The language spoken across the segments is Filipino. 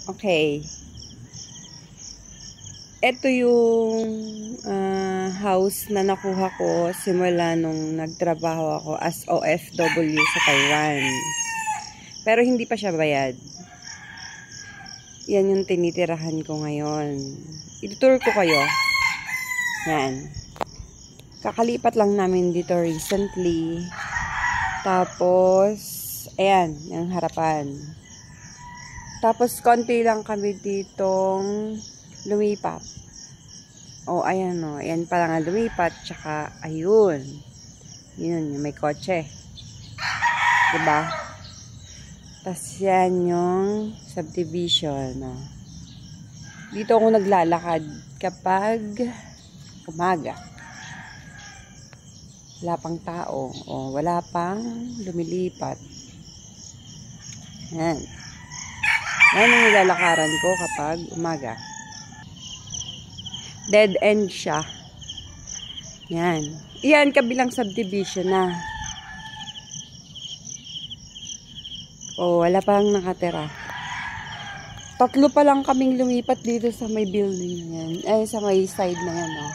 Okay. Ito yung house na nakuha ko simula nung nagtrabaho ako as OFW sa Taiwan. Pero hindi pa siya bayad. Yan yung tinitirahan ko ngayon. Itutur ko kayo. Yan. Kakalipat lang namin dito recently. Tapos, ayan, yung harapan. Tapos, konti lang kami ditong lumipat. O, ayan o. Ayan pa lang ang lumipat. Tsaka, ayun. Yun, yung may kotse. Diba? Tapos, yan yung subdivision. O. Dito ako naglalakad kapag umaga. Wala pang tao. O, wala pang lumilipat. Yan. Yan ang nilalakaran ko kapag umaga. Dead end siya. Yan. Yan, kabilang subdivision na. O, wala pang nakatira. 3 pa lang kaming lumipat dito sa may building yan. Ay, sa may side na yan, o.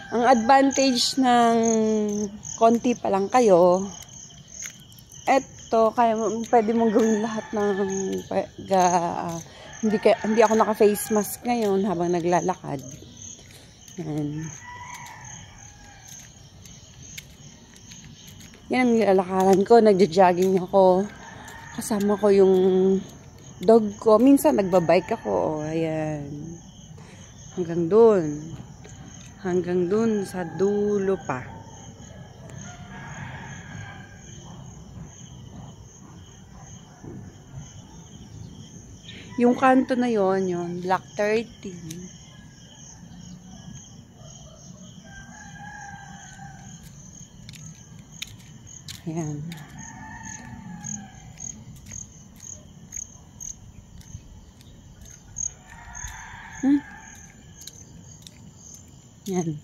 Ang advantage ng konti pa lang kayo, eto, kaya pwede mong gawin lahat ng hindi ako naka-face mask ngayon habang naglalakad. Yan. Yan ang nilalakaran ko. Nagja-jogging ako. Kasama ko yung dog ko. Minsan nagbabike ako. O, ayan. Hanggang dun. Hanggang dun sa dulo pa. Yung kanto na yon, yung Block 13. Ayan. Yan.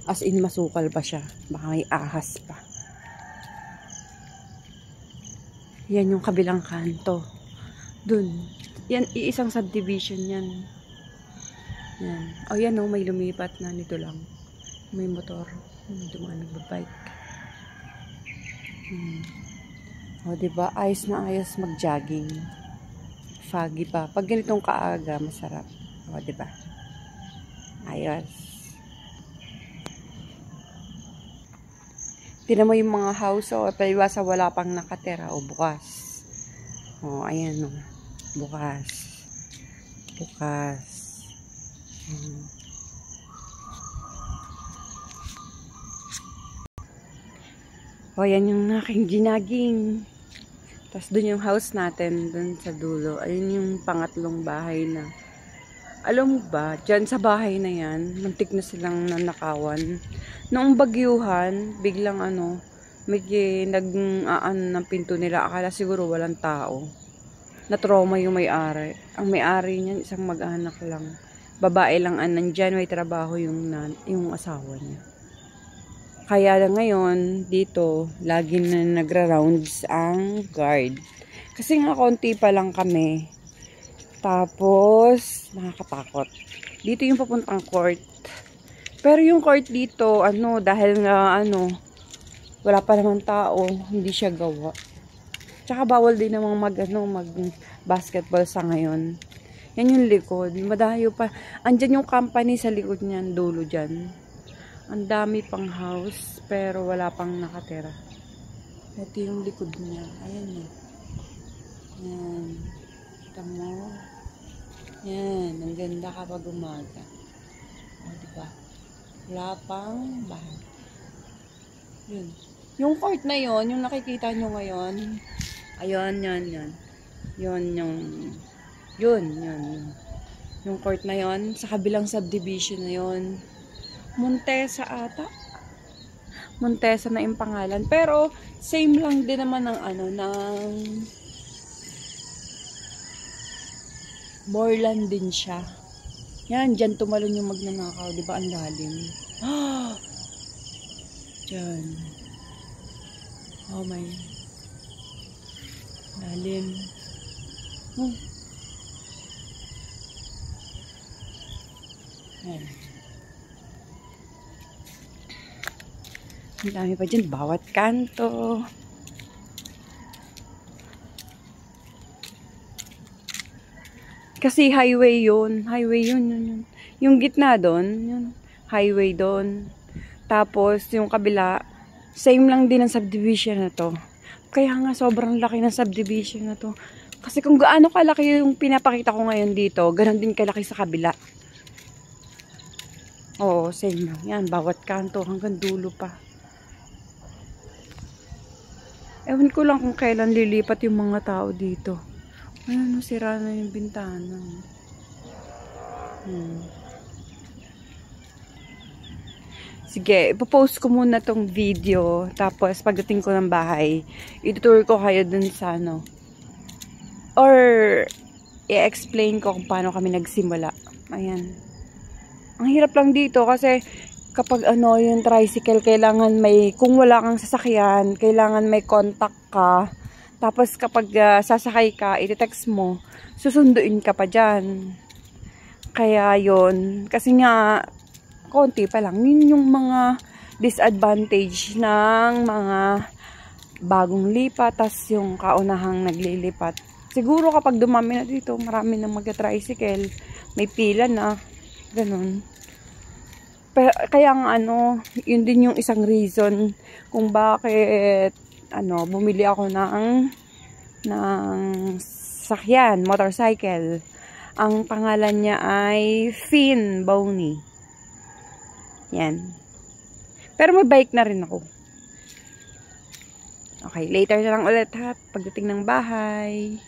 As in, masukal pa siya. Baka may ahas pa. Yan yung kabilang kanto. Dun. Yan, iisang subdivision yan. Yan. O, yan o, may lumipat na nito lang. May motor. May dumaan nagbabike. O, diba? Ayos na ayos mag-jogging. Foggy pa. Pag ganitong kaaga, masarap. O, diba? Ayos. Tignan mo yung mga house, o, paliwasa wala pang nakatira, o, bukas. O, ayan, o. Bukas. Bukas. O, yan yung aking ginaging. Tapos, dun yung house natin, dun sa dulo. Ayun yung pangatlong bahay na. Alam mo ba, dyan sa bahay na yan, muntik na silang nanakawan. Noong bagyuhan, biglang may nag-aan ng pinto nila. Akala siguro walang tao. Na-trauma yung may-ari. Ang may-ari niyan, isang mag-anak lang. Babae lang nandyan, may trabaho yung asawa niya. Kaya ngayon, dito, lagi na nagra-rounds ang guard. Kasi nga, konti pa lang kami. Tapos, nakakatakot. Dito yung papuntang court. Pero yung court dito, dahil nga, wala pa naman tao, hindi siya gawa. Tsaka bawal din namang mag-basketball sa ngayon. Yan yung likod. Madayo pa. Andyan yung company sa likod niyan, dulo dyan. Ang dami pang house, pero wala pang nakatira. Ito yung likod niya. Ayan o. Yan. Kita mo. Yan. Ang ganda kapag umaga. O, diba? Wala pang bahay. Yun. Yung court na yon, yung nakikita nyo ngayon. Ayun, yan. Yun. Yung court na yon, sa kabilang subdivision na yon. Montesa ata. Montesa na yung pangalan. Pero, same lang din naman ng Moreland din siya. Yan, dyan tumalon yung magnanakaw. Diba ang lalim? Dyan. Oh my. Lalim. Oh. Ayan. Ang dami pa dyan, bawat kanto. Kasi highway yun. Highway yun. Yung gitna doon, yun. Highway doon. Tapos, yung kabila, same lang din ang subdivision na to. Kaya nga, sobrang laki ng subdivision na to. Kasi kung gaano kalaki yung pinapakita ko ngayon dito, ganun din kalaki sa kabila. Oo, same lang. Yan, bawat kanto hanggang dulo pa. Ewan ko lang kung kailan lilipat yung mga tao dito. Ayun, sira na yung bintana. Sige, ipopost ko muna tong video. Tapos, pagdating ko ng bahay, itutur ko kayo dun sa ano. Or, i-explain ko kung paano kami nagsimula. Ayan. Ang hirap lang dito kasi kapag ano, yung tricycle, kailangan may, kung wala kang sasakyan, kailangan may contact ka. Tapos kapag sasakay ka, iti-text mo, susunduin ka pa dyan. Kaya yon, kasi nga, konti pa lang. Yun yung mga disadvantage ng mga bagong lipat, tas yung kaunahang naglilipat. Siguro kapag dumami na dito, marami nang mag-tricycle, may pila na, ganun. Pero, kaya nga ano, yun din yung isang reason kung bakit bumili ako ng sakyan, motorcycle. Ang pangalan niya ay Finn Boney. Yan. Pero may bike na rin ako. Okay, later na lang ulit ha, pagdating ng bahay.